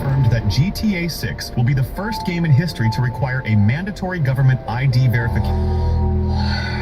confirmed that GTA 6 will be the first game in history to require a mandatory government ID verification.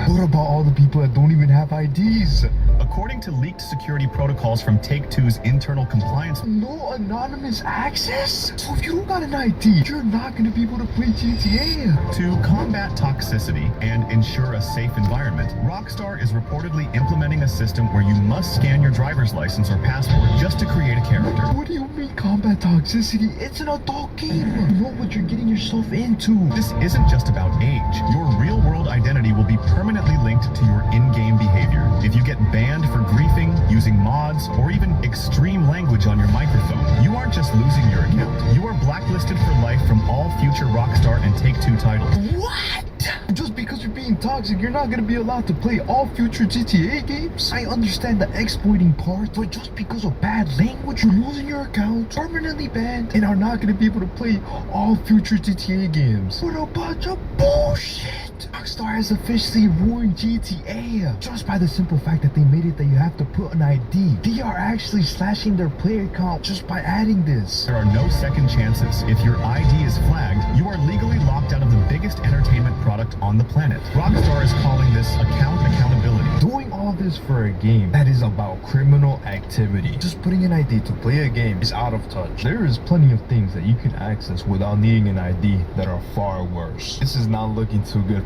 What about all the people that don't even have IDs? According to leaked security protocols from Take-Two's internal compliance... No anonymous access? So if you don't got an ID, you're not going to be able to play GTA. To combat toxicity and ensure a safe environment, Rockstar is reportedly implementing a system where you must scan your driver's license or passport just to create a character. What do you mean combat toxicity? It's an adult game. You know what you're getting yourself into. This isn't just about age. Your real-world identity will be permanently linked to your in-game behavior. If you get banned for griefing, using mods, or even extreme language on your microphone, you aren't just losing your account. You are blacklisted for life from all future Rockstar and Take-Two titles. What? Just because you're being toxic, you're not gonna be allowed to play all future GTA games? I understand the exploiting part, but just because of bad language, you're losing your account, permanently banned, and are not gonna be able to play all future GTA games. What a bunch of bullshit! Rockstar has officially ruined GTA just by the simple fact that they made it that you have to put an ID. They are actually slashing their player count just by adding this. There are no second chances. If your ID is flagged, you are legally locked out of the biggest entertainment product on the planet. Rockstar is calling this accountability. Doing all this for a game that is about criminal activity. Just putting an ID to play a game is out of touch. There is plenty of things that you can access without needing an ID that are far worse. This is not looking too good.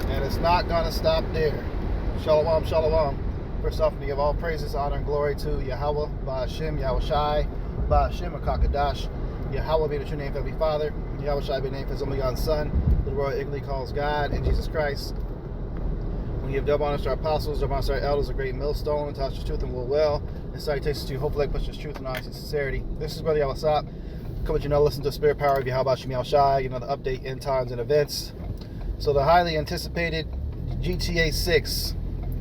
And it's not gonna stop there. Shalom, shalom. First off, we give all praises, honor, and glory to Yahweh, Ba'ashem, Yahweh Shai, Ba'ashem, Akakadash. Yahweh be the true name for every father. Yahweh Shai be the name for his only begotten Son, who the world ignorantly calls God, and Jesus Christ. We give double honors to our apostles, double honors to our elders, a great millstone, and touches truth and will well. And salutations to you, hopefully, push this truth and honesty and sincerity. This is Brother Yahweh Sop. Come with you know, listen to the spirit power of Yahweh Shem Yahweh Shai, you know, the update in times and events. So the highly anticipated GTA 6,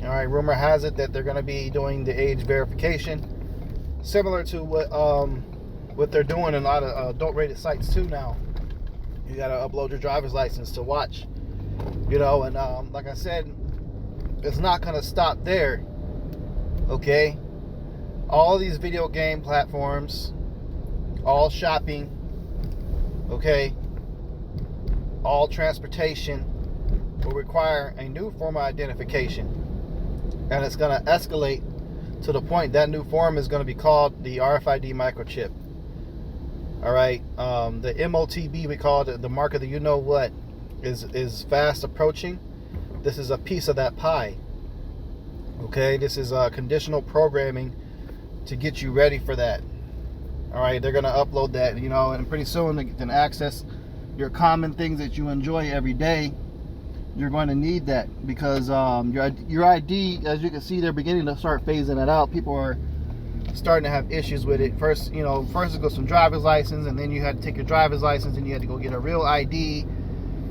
all right, rumor has it that they're going to be doing the age verification, similar to what they're doing in a lot of adult-rated sites too now. You got to upload your driver's license to watch, you know, and like I said, it's not going to stop there, okay? All these video game platforms, all shopping, okay, all transportation will require a new form of identification, and it's going to escalate to the point that new form is going to be called the RFID microchip. All right, the MOTB, we call it the mark of the you know what, is fast approaching. This is a piece of that pie. Okay, this is conditional programming to get you ready for that. All right, they're going to upload that, you know, and pretty soon they can access your common things that you enjoy every day. You're going to need that because your ID, as you can see, they're beginning to start phasing it out. People are starting to have issues with it. First it goes from driver's license, and then you had to take your driver's license and you had to go get a real ID.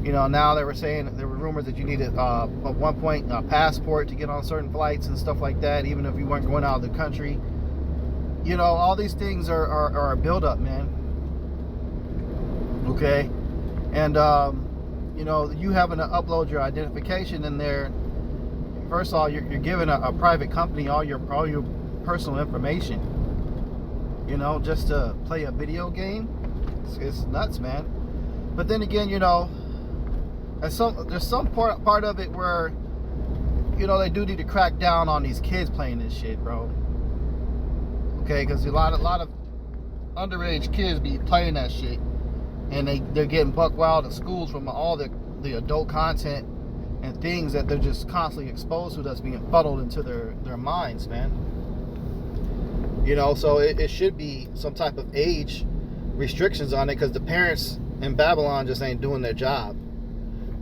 You know, now they were saying, there were rumors that you needed at one point a passport to get on certain flights and stuff like that, even if you weren't going out of the country. You know, all these things are a build-up, man. Okay? And, you know, you having to upload your identification in there, first of all, you're giving a private company all your personal information, you know, just to play a video game. It's nuts, man. But then again, you know, there's some part of it where, you know, they do need to crack down on these kids playing this shit, bro. Okay, because a lot of underage kids be playing that shit, and they're getting buck wild at schools from all the adult content and things that they're just constantly exposed to, that's being funneled into their minds, man. You know, so it should be some type of age restrictions on it, because the parents in Babylon just ain't doing their job.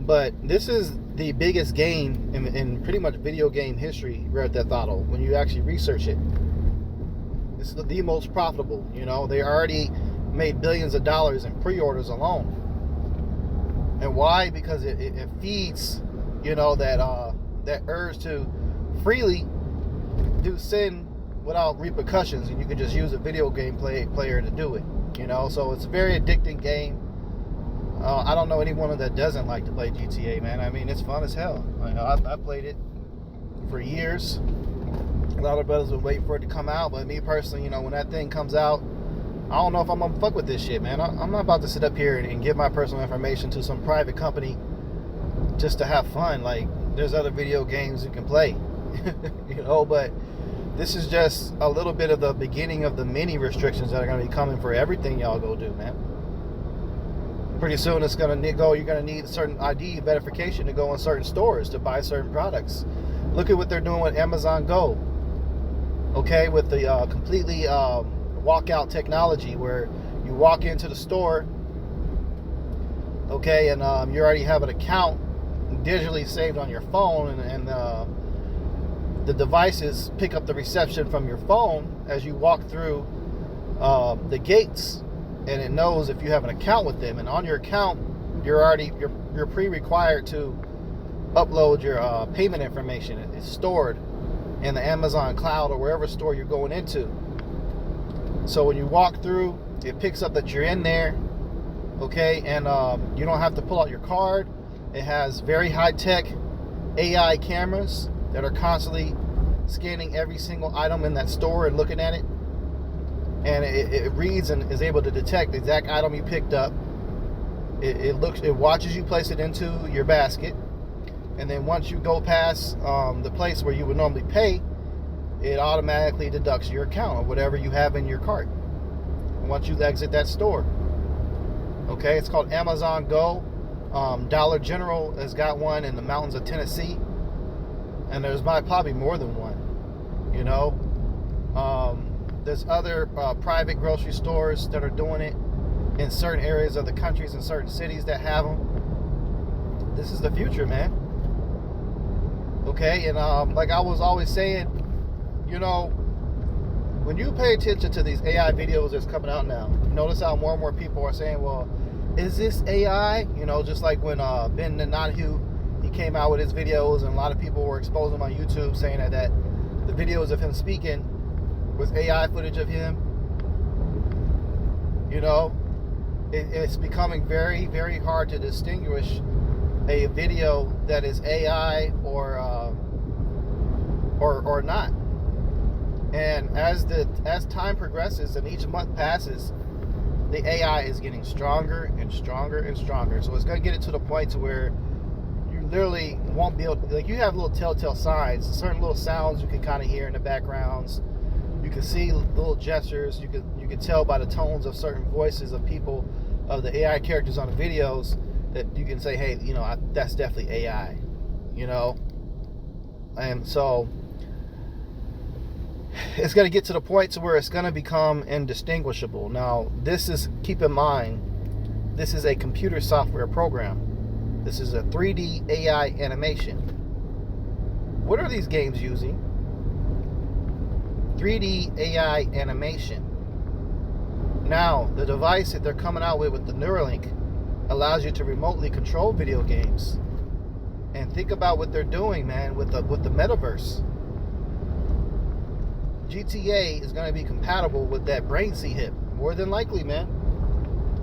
But this is the biggest game in pretty much video game history, Red Death Auto, when you actually research it. This is the most profitable. You know, they already made billions of dollars in pre-orders alone. And why? Because it feeds, you know, that urge to freely do sin without repercussions, and you can just use a video game player to do it. You know, so it's a very addicting game. I don't know anyone that doesn't like to play GTA, man. I mean, it's fun as hell. I played it for years. A lot of brothers been waiting for it to come out, but me personally, you know, when that thing comes out, I don't know if I'm gonna fuck with this shit, man. I'm not about to sit up here and give my personal information to some private company just to have fun. Like, there's other video games you can play, you know, but this is just a little bit of the beginning of the many restrictions that are going to be coming for everything y'all go do, man. Pretty soon it's going to go, you're going to need certain ID verification to go in certain stores to buy certain products. Look at what they're doing with Amazon Go, okay, with the completely walkout technology where you walk into the store, okay, and you already have an account digitally saved on your phone, and the devices pick up the reception from your phone as you walk through the gates, and it knows if you have an account with them. And on your account, you're pre-required to upload your payment information. It's stored in the Amazon cloud or wherever store you're going into. So when you walk through, it picks up that you're in there, okay, and you don't have to pull out your card. It has very high-tech AI cameras that are constantly scanning every single item in that store and looking at it. And it reads and is able to detect the exact item you picked up. It watches you place it into your basket. And then once you go past the place where you would normally pay, it automatically deducts your account or whatever you have in your cart once you exit that store. Okay, it's called Amazon Go. Dollar General has got one in the mountains of Tennessee, and there's probably more than one, you know. There's other private grocery stores that are doing it in certain areas of the countries and certain cities that have them. This is the future, man. Okay, and like I was always saying, you know, when you pay attention to these AI videos that's coming out now, notice how more and more people are saying, well, is this AI? You know, just like when Ben Nananhu, he came out with his videos, and a lot of people were exposing him on YouTube saying that the videos of him speaking was AI footage of him. You know, it's becoming very, very hard to distinguish a video that is AI or not. And as time progresses and each month passes, the AI is getting stronger and stronger and stronger. So it's going to get it to the point to where you literally won't be able to, like, you have little telltale signs, certain little sounds you can kind of hear in the backgrounds. You can see little gestures. You can tell by the tones of certain voices of people, of the AI characters on the videos, that you can say, hey, you know, that's definitely AI, you know. And so it's going to get to the point to where it's going to become indistinguishable. Now, this is, keep in mind, this is a computer software program. This is a 3D AI animation. What are these games using? 3D AI animation. Now, the device that they're coming out with the Neuralink allows you to remotely control video games. And think about what they're doing, man, with the metaverse. GTA is going to be compatible with that brain C-hip, more than likely, man.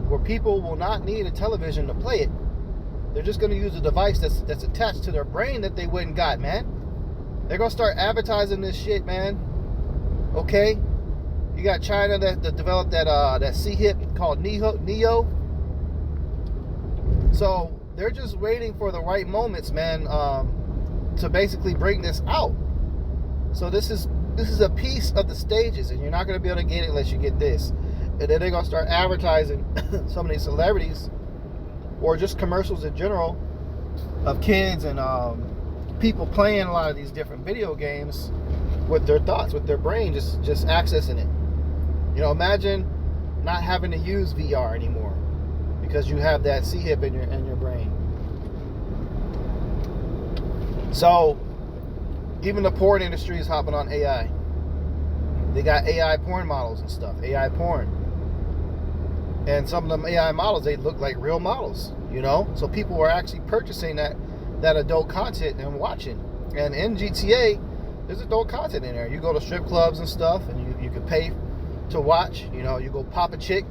Where people will not need a television to play it. They're just going to use a device that's attached to their brain that they wouldn't got, man. They're going to start advertising this shit, man. Okay? You got China that developed that C-hip called Neo. So they're just waiting for the right moments, man, to basically bring this out. So this is a piece of the stages, and you're not going to be able to get it unless you get this. And then they're going to start advertising some of these celebrities, or just commercials in general, of kids and people playing a lot of these different video games with their thoughts, with their brain, just accessing it. You know, imagine not having to use VR anymore because you have that C-hip in your brain. So even the porn industry is hopping on AI. They got AI porn models and stuff, AI porn. And some of them AI models, they look like real models, you know? So people are actually purchasing that adult content and watching. And in GTA, there's adult content in there. You go to strip clubs and stuff, and you can pay to watch. You know, you go pop a chick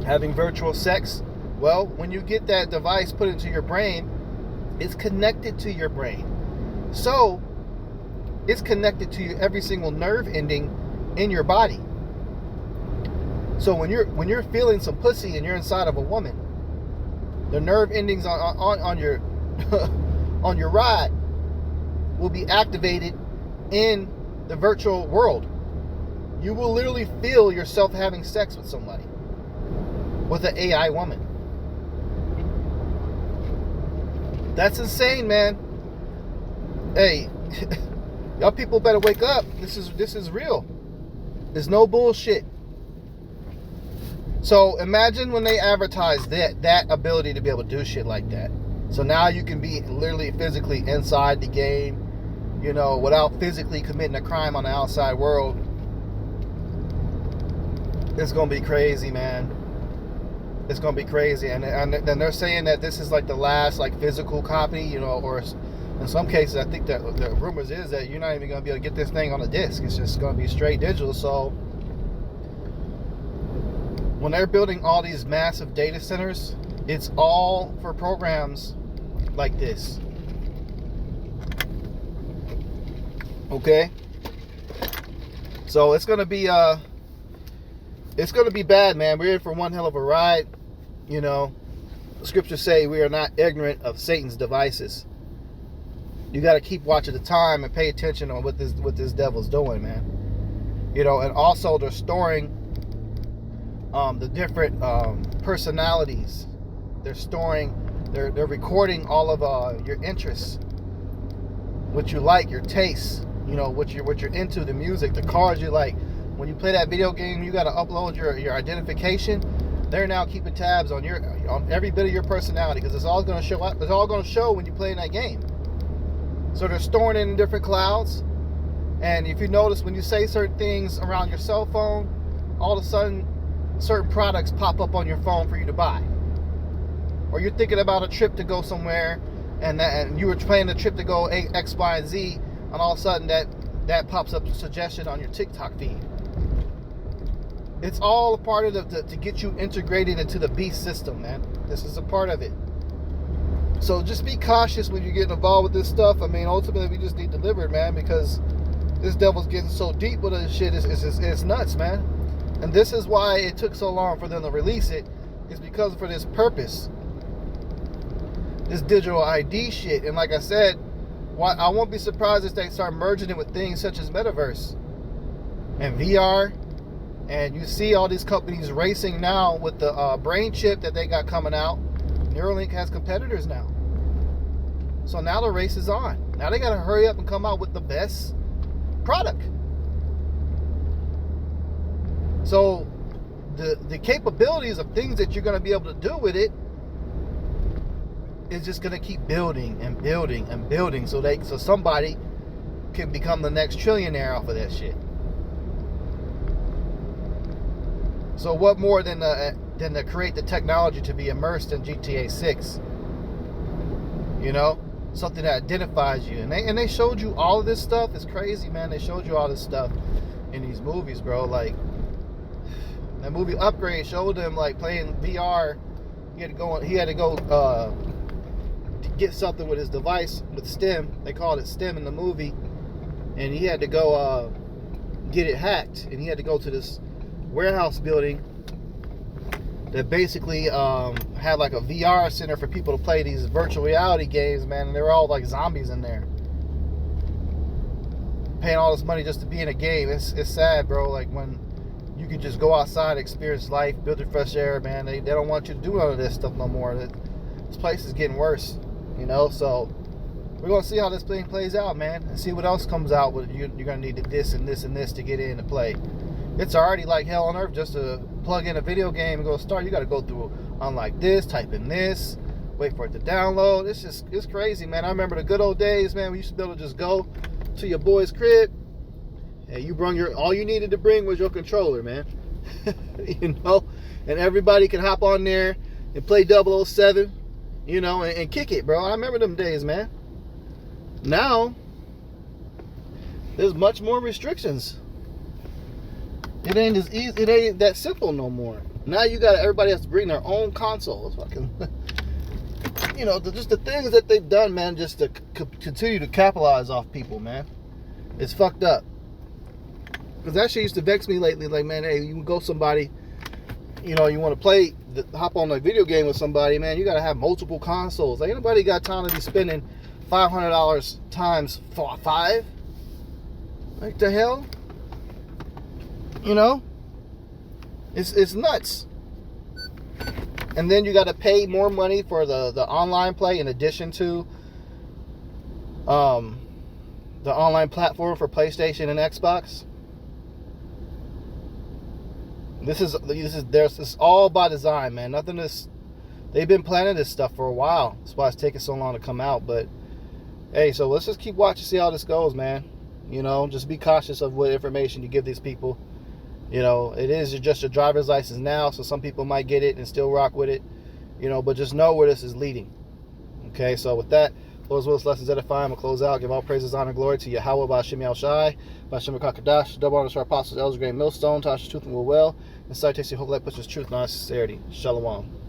having virtual sex. Well, when you get that device put into your brain, it's connected to your brain. So it's connected to every single nerve ending in your body. So when you're feeling some pussy and you're inside of a woman, the nerve endings on your on your rod will be activated in the virtual world. You will literally feel yourself having sex with somebody, with an AI woman. That's insane, man. Hey, y'all people better wake up. This is real. There's no bullshit. So imagine when they advertise that ability to be able to do shit like that. So now you can be literally physically inside the game, you know, without physically committing a crime on the outside world. It's gonna be crazy, man. It's gonna be crazy, and then they're saying that this is like the last like physical copy, you know, or in some cases, I think that the rumors is that you're not even gonna be able to get this thing on a disc. It's just gonna be straight digital. So when they're building all these massive data centers, it's all for programs like this. Okay, so it's gonna be bad, man. We're in for one hell of a ride. You know, the scriptures say we are not ignorant of Satan's devices. You got to keep watching the time and pay attention on what this devil's doing, man. You know, and also they're storing the different personalities. They're recording all of your interests, what you like, your tastes. You know, what you're into, the music, the cars you like. When you play that video game, you got to upload your identification. They're now keeping tabs on every bit of your personality, because it's all going to show up. It's all going to show when you play in that game. So they're storing it in different clouds. And if you notice, when you say certain things around your cell phone, all of a sudden, certain products pop up on your phone for you to buy. Or you're thinking about a trip to go somewhere, and you were planning a trip to go X, Y, and Z, and all of a sudden that pops up a suggestion on your TikTok feed. It's all a part of to get you integrated into the beast system, man. This is a part of it. So just be cautious when you get involved with this stuff. I mean, ultimately, we just need delivered, man, because this devil's getting so deep with this shit. It's nuts, man. And this is why it took so long for them to release it. It's because for this purpose. This digital ID shit. And like I said, I won't be surprised if they start merging it with things such as metaverse and VR. And you see all these companies racing now with the brain chip that they got coming out. Neuralink has competitors now. So now the race is on. Now they got to hurry up and come out with the best product. So the capabilities of things that you're going to be able to do with it is just going to keep building and building and building, so somebody can become the next trillionaire off of that shit. So what more than to create the technology to be immersed in GTA 6? You know, something that identifies you. And they showed you all of this stuff. It's crazy, man. They showed you all this stuff in these movies, bro. Like that movie Upgrade showed them like playing VR. He had to go to get something with his device with STEM. They called it STEM in the movie, and he had to go get it hacked. And he had to go to this warehouse building that basically had like a VR center for people to play these virtual reality games, man. And they were all like zombies in there, paying all this money just to be in a game. It's sad, bro. Like when you could just go outside, experience life, build your fresh air, man. They don't want you to do none of this stuff no more. This place is getting worse, you know. So we're gonna see how this thing plays out, man, and see what else comes out. With you're gonna need this and this and this to get in to play. It's already like hell on earth just to plug in a video game and go start. You got to go through unlike this, type in this, wait for it to download. It's crazy, man. I remember the good old days, man. We used to be able to just go to your boy's crib, and you brought all you needed to bring was your controller, man. You know, and everybody can hop on there and play 007, you know, and kick it, bro. I remember them days, man. Now there's much more restrictions. It ain't as easy. It ain't that simple no more. Now everybody has to bring their own console. It's fucking, you know, just the things that they've done, man, just to continue to capitalize off people, man. It's fucked up. Because that shit used to vex me lately. Like, man, hey, you can go somebody you know, you want to play, hop on a video game with somebody, man, you got to have multiple consoles. Ain't nobody got time to be spending $500 times 5. Like the hell? You know? It's nuts. And then you got to pay more money for the online play in addition to the online platform for PlayStation and Xbox. This is all by design, man. Nothing is. They've been planning this stuff for a while. That's why it's taking so long to come out. But hey, so let's just keep watching, see how this goes, man. You know, just be cautious of what information you give these people. You know, it is just a driver's license now, so some people might get it and still rock with it. You know, but just know where this is leading. Okay, so with that, Lord's will, lessons edifying. I'm going to close out. Give all praises, honor, glory to Yahweh, Ba'Shem Yahushai, Ba'Shem Kakadash, double honor to our apostles, elders, great millstone, Tasha's truth and will well, and citation, hope, light, puts truth, not sincerity. Shalom.